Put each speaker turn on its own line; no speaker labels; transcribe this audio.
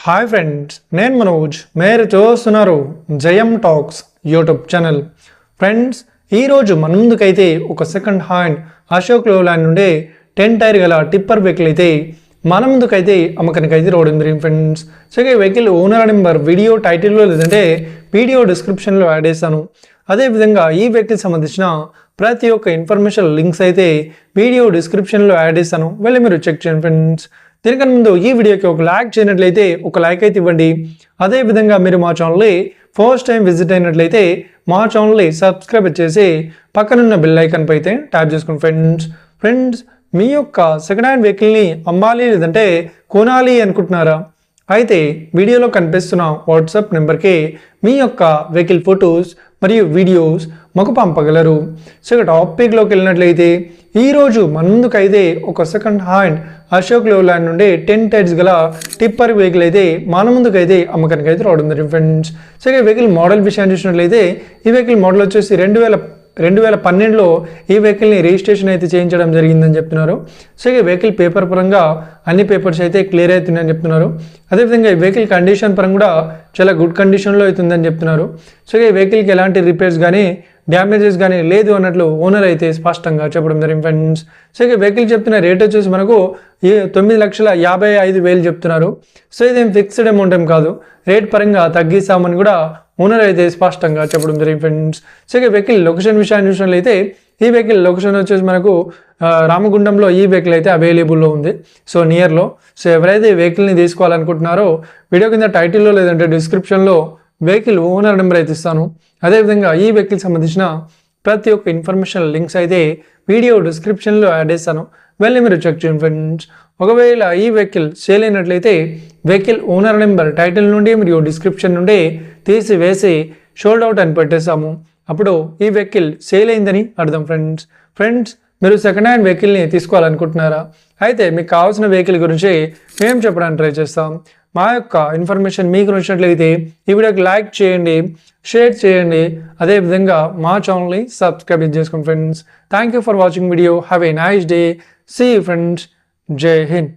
Hi friends, నేను మనోజ్. మీరు చూస్తున్నారు జయం టాక్స్ యూట్యూబ్ ఛానల్. ఫ్రెండ్స్, ఈరోజు మన ముందుకైతే ఒక సెకండ్ హ్యాండ్ అశోక్ లేలాండ్ నుండి 10 టైర్ గల టిప్పర్ వెహికల్ అయితే మన ముందుకైతే అమ్మకానికైతే రావడం జరిగింది ఫ్రెండ్స్. సో ఈ వెహికల్ ఓనర్ నెంబర్ వీడియో టైటిల్లో లేదంటే వీడియో డిస్క్రిప్షన్లో యాడ్ చేస్తాను. అదేవిధంగా ఈ వెహికల్ సంబంధించిన ప్రతి ఒక్క ఇన్ఫర్మేషన్ లింక్స్ అయితే వీడియో డిస్క్రిప్షన్లో యాడ్ చేస్తాను, వెళ్ళి మీరు చెక్ చేయండి ఫ్రెండ్స్. దీనికన్నా ముందు ఈ వీడియోకి ఒక లైక్ చేయనట్లయితే ఒక లైక్ అయితే ఇవ్వండి. అదేవిధంగా మీరు మా ఛానల్ని ఫస్ట్ టైం విజిట్ అయినట్లయితే మా ఛానల్ని సబ్స్క్రైబ్ చేసి పక్కనున్న బెల్ ఐకాన్ పై అయితే ట్యాప్ చేసుకోండి ఫ్రెండ్స్. మీ యొక్క సెకండ్ హ్యాండ్ వెహికల్ని అమ్మాలి లేదంటే కొనాలి అనుకుంటున్నారా? అయితే వీడియోలో కనిపిస్తున్న వాట్సాప్ నెంబర్కి మీ యొక్క వెహికల్ ఫొటోస్ మరియు వీడియోస్ మాకు పంపగలరు. సో ఇక టాపిక్లోకి వెళ్ళినట్లయితే ఈరోజు మన ముందుకైతే ఒక సెకండ్ హ్యాండ్ అశోక్ లేలాండ్ నుండి 10 టైర్స్ గల టిప్పర్ వెహికల్ అయితే మన ముందుకైతే అమ్మకానికి అయితే రావడం జరిగింది ఫ్రెండ్స్. సో ఇక వెహికల్ మోడల్ విషయాన్ని చూసినట్లయితే ఈ వెహికల్ మోడల్ వచ్చేసి 2012లో ఈ వెహికల్ని రిజిస్ట్రేషన్ అయితే చేయించడం జరిగిందని చెప్తున్నారు. సో ఈ వెహికల్ పేపర్ పరంగా అన్ని పేపర్స్ అయితే క్లియర్ అవుతున్నాయని చెప్తున్నారు. అదేవిధంగా ఈ వెహికల్ కండిషన్ పరంగా కూడా చాలా గుడ్ కండిషన్లో అవుతుందని చెప్తున్నారు. సో ఈ వెహికల్కి ఎలాంటి రిపేర్స్ కానీ డ్యామేజెస్ కానీ లేదు అన్నట్లు ఓనర్ అయితే స్పష్టంగా చెప్పడం జరిగింది ఫ్రెండ్స్. సో ఈ వెహికల్ చెప్తున్న రేట్ వచ్చేసి మనకు 9,55,000 చెప్తున్నారు. సో ఇదేం ఫిక్స్డ్ అమౌంట్ ఏం కాదు, రేట్ పరంగా తగ్గిస్తామని కూడా ఓనర్ అయితే స్పష్టంగా చెప్పడం జరిగింది ఫ్రెండ్స్. సో ఇక వెహికల్ లొకేషన్ విషయాన్ని చూసినట్లయితే ఈ వెహికల్ లొకేషన్ వచ్చేసి మనకు రామగుండంలో ఈ వెహికల్ అయితే అవైలబుల్లో ఉంది. సో నియర్లో. సో ఎవరైతే ఈ వెహికల్ని తీసుకోవాలనుకుంటున్నారో వీడియో కింద టైటిల్లో లేదంటే డిస్క్రిప్షన్లో వెహికల్ ఓనర్ నెంబర్ అయితే ఇస్తాను. అదేవిధంగా ఈ వెహికల్ సంబంధించిన ప్రతి ఒక్క ఇన్ఫర్మేషన్ లింక్స్ అయితే వీడియో డిస్క్రిప్షన్లో యాడ్ చేస్తాను, వెళ్ళి మీరు చెక్ చేయండి ఫ్రెండ్స్. ఒకవేళ ఈ వెహికల్ సేల్ అయినట్లయితే వెహికల్ ఓనర్ నెంబర్ టైటిల్ నుండి మరియు డిస్క్రిప్షన్ నుండి తీసివేసి షోల్డ్ అవుట్ అని పెట్టేస్తాము. అప్పుడు ఈ వెహికల్ సేల్ అయిందని అర్థం ఫ్రెండ్స్. మీరు సెకండ్ హ్యాండ్ వెహికల్ని తీసుకోవాలనుకుంటున్నారా? అయితే మీకు కావాల్సిన వెహికల్ గురించి మేము చెప్పడానికి ట్రై చేస్తాం. మా యొక్క ఇన్ఫర్మేషన్ మీకు నచ్చినట్లయితే ఈ వీడియోకి లైక్ చేయండి, షేర్ చేయండి. అదేవిధంగా మా ఛానల్ని సబ్స్క్రైబ్ చేసుకోండి friends. Thank you for watching video. Have a nice day. See you friends. జై హింద్.